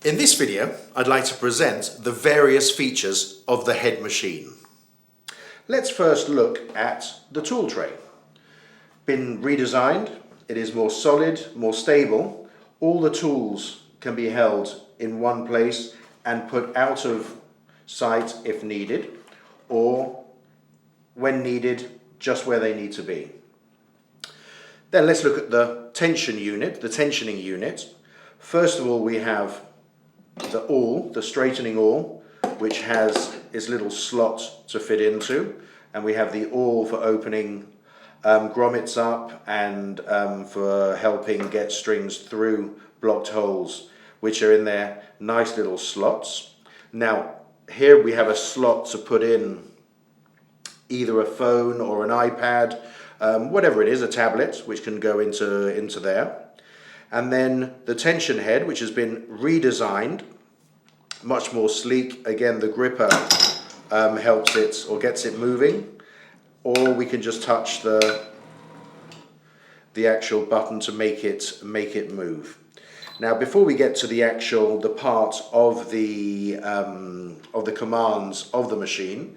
In this video, I'd like to present the various features of the head machine. Let's first look at the tool tray. Been redesigned, it is more solid, more stable. All the tools can be held in one place and put out of sight if needed, or when needed, just where they need to be. Then let's look at the tension unit, the tensioning unit. First of all, we have the awl, the straightening awl, which has its little slot to fit into, and we have the awl for opening grommets up and for helping get strings through blocked holes, which are in their nice little slots. Now here we have a slot to put in either a phone or an iPad, whatever it is, a tablet, which can go into there. And then the tension head, which has been redesigned, much more sleek. Again, the gripper helps it or gets it moving, or we can just touch the actual button to make it move. Now, before we get to the part of the commands of the machine,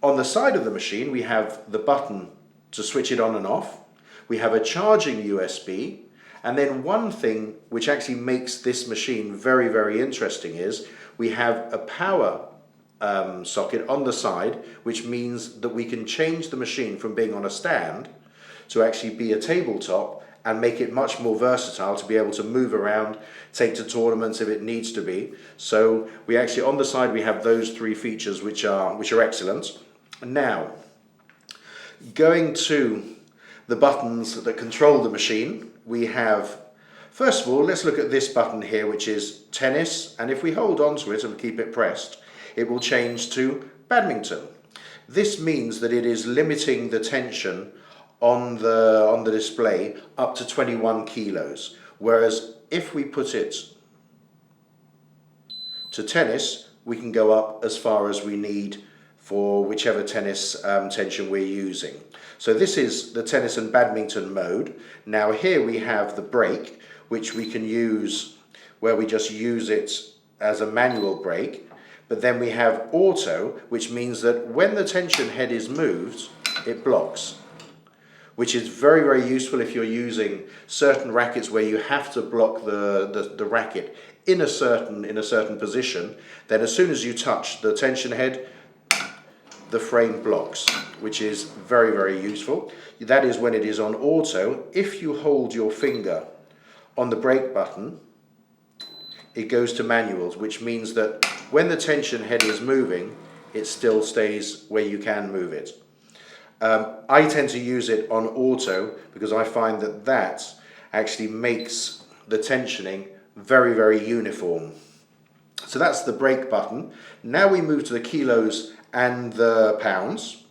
on the side of the machine we have the button to switch it on and off. We have a charging USB. And then one thing which actually makes this machine very, very interesting is we have a power socket on the side, which means that we can change the machine from being on a stand to actually be a tabletop and make it much more versatile to be able to move around, take to tournaments if it needs to be. So we actually, on the side, we have those three features which are excellent. Now, going to the buttons that control the machine, we have, first of all, let's look at this button here, which is tennis, and if we hold on to it and keep it pressed, it will change to badminton. This means that it is limiting the tension on the display up to 21 kilos, whereas if we put it to tennis, we can go up as far as we need for whichever tennis tension we're using. So this is the tennis and badminton mode. Now here we have the brake, which we can use where we just use it as a manual brake. But then we have auto, which means that when the tension head is moved, it blocks, which is very, very useful if you're using certain rackets where you have to block the racket in a certain position. Then as soon as you touch the tension head, the frame blocks, which is very, very useful. That is when it is on auto. If you hold your finger on the brake button, it goes to manuals, which means that when the tension head is moving, it still stays where you can move it. I tend to use it on auto because I find that actually makes the tensioning very, very uniform. So that's the brake button. Now we move to the kilos and the pounds,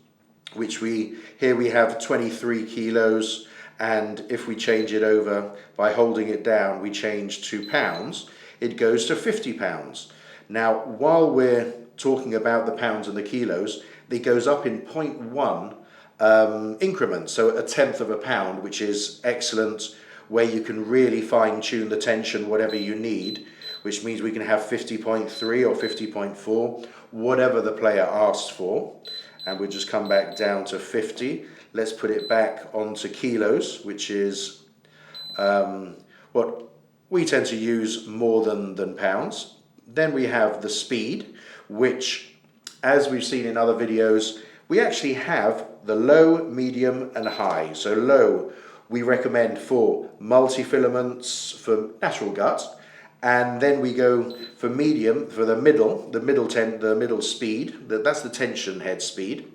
which here we have 23 kilos, and if we change it over by holding it down, we change to pounds, it goes to 50 pounds. Now, while we're talking about the pounds and the kilos, it goes up in 0.1 increments, so a tenth of a pound, which is excellent, where you can really fine-tune the tension, whatever you need, which means we can have 50.3 or 50.4, whatever the player asks for. And we'll just come back down to 50. Let's put it back onto kilos, which is what we tend to use more than pounds. Then we have the speed, which, as we've seen in other videos, we actually have the low, medium and high. So low we recommend for multi-filaments, for natural gut, and then we go for medium for the middle speed. That's the tension head speed.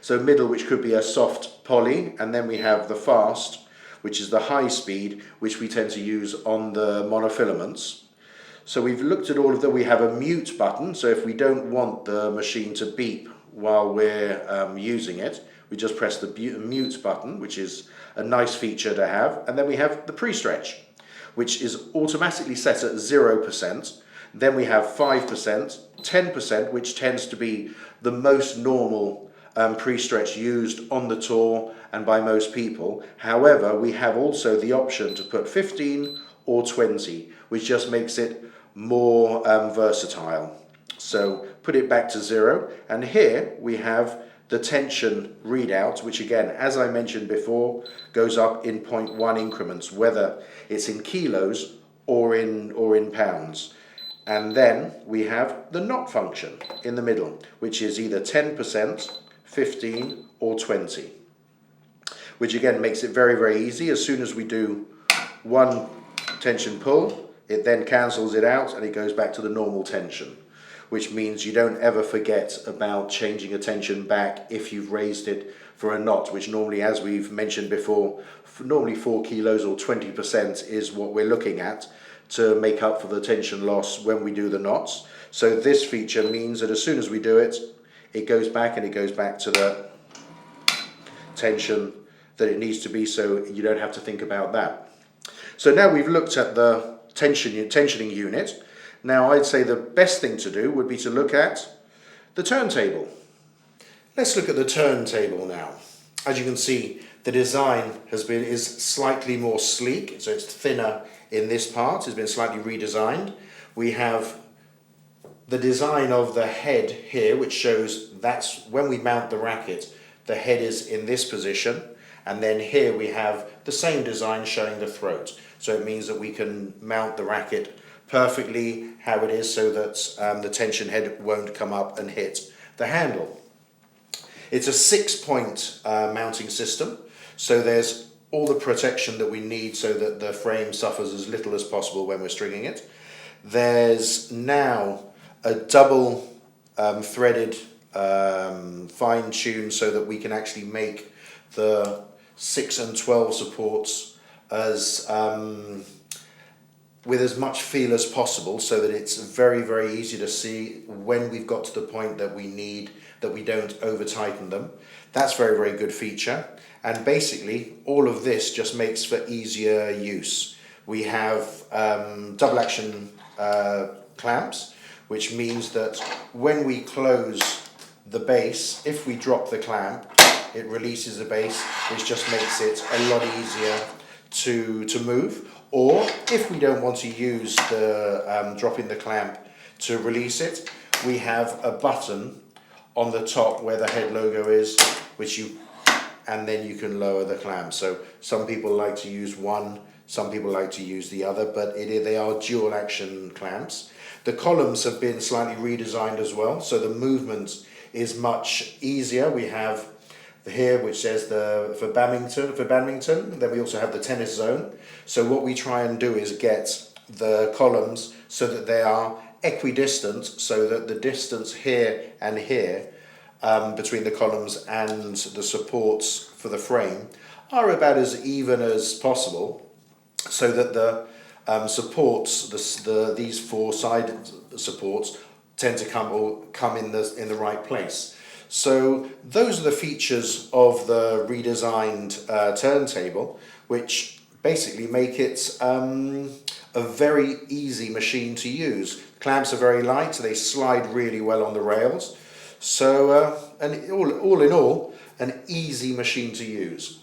So middle, which could be a soft poly, and then we have the fast, which is the high speed, which we tend to use on the monofilaments. So we've looked at all of them. We have a mute button, so if we don't want the machine to beep while we're using it, we just press the mute button, which is a nice feature to have. And then we have the pre-stretch, which is automatically set at 0%. Then we have 5%, 10%, which tends to be the most normal pre-stretch used on the tour and by most people. However, we have also the option to put 15 or 20, which just makes it more versatile. So put it back to 0, and here we have the tension readout, which again, as I mentioned before, goes up in 0.1 increments, whether it's in kilos or in pounds. And then we have the knot function in the middle, which is either 10%, 15 or 20, which again makes it very, very easy. As soon as we do one tension pull, it then cancels it out and it goes back to the normal tension, which means you don't ever forget about changing a tension back if you've raised it for a knot, which normally, as we've mentioned before, normally 4 kilos or 20% is what we're looking at to make up for the tension loss when we do the knots. So this feature means that as soon as we do it, it goes back and it goes back to the tension that it needs to be, so you don't have to think about that. So now we've looked at the tensioning unit. Now I'd say the best thing to do would be to look at the turntable. Let's look at the turntable now. As you can see, the design is slightly more sleek, so it's thinner in this part, it's been slightly redesigned. We have the design of the head here, which shows that's when we mount the racket, the head is in this position, and then here we have the same design showing the throat. So it means that we can mount the racket perfectly how it is, so that the tension head won't come up and hit the handle. It's a 6-point mounting system, so there's all the protection that we need so that the frame suffers as little as possible when we're stringing it. There's now a double threaded fine tune so that we can actually make the 6 and 12 supports as with as much feel as possible, so that it's very, very easy to see when we've got to the point that we don't over tighten them. That's very, very good feature. And basically all of this just makes for easier use. We have double action clamps, which means that when we close the base, if we drop the clamp, it releases the base, which just makes it a lot easier to move. Or if we don't want to use the dropping the clamp to release it, we have a button on the top where the head logo is, and then you can lower the clamp. So some people like to use one, some people like to use the other, but they are dual action clamps. The columns have been slightly redesigned as well, so the movement is much easier. We have here which says for badminton, then we also have the tennis zone. So what we try and do is get the columns so that they are equidistant, so that the distance here and here between the columns and the supports for the frame are about as even as possible, so that the supports, these 4 side supports, tend to come in the right place. So those are the features of the redesigned turntable, which basically make it a very easy machine to use. Clamps are very light, so they slide really well on the rails. So, and all in all, an easy machine to use.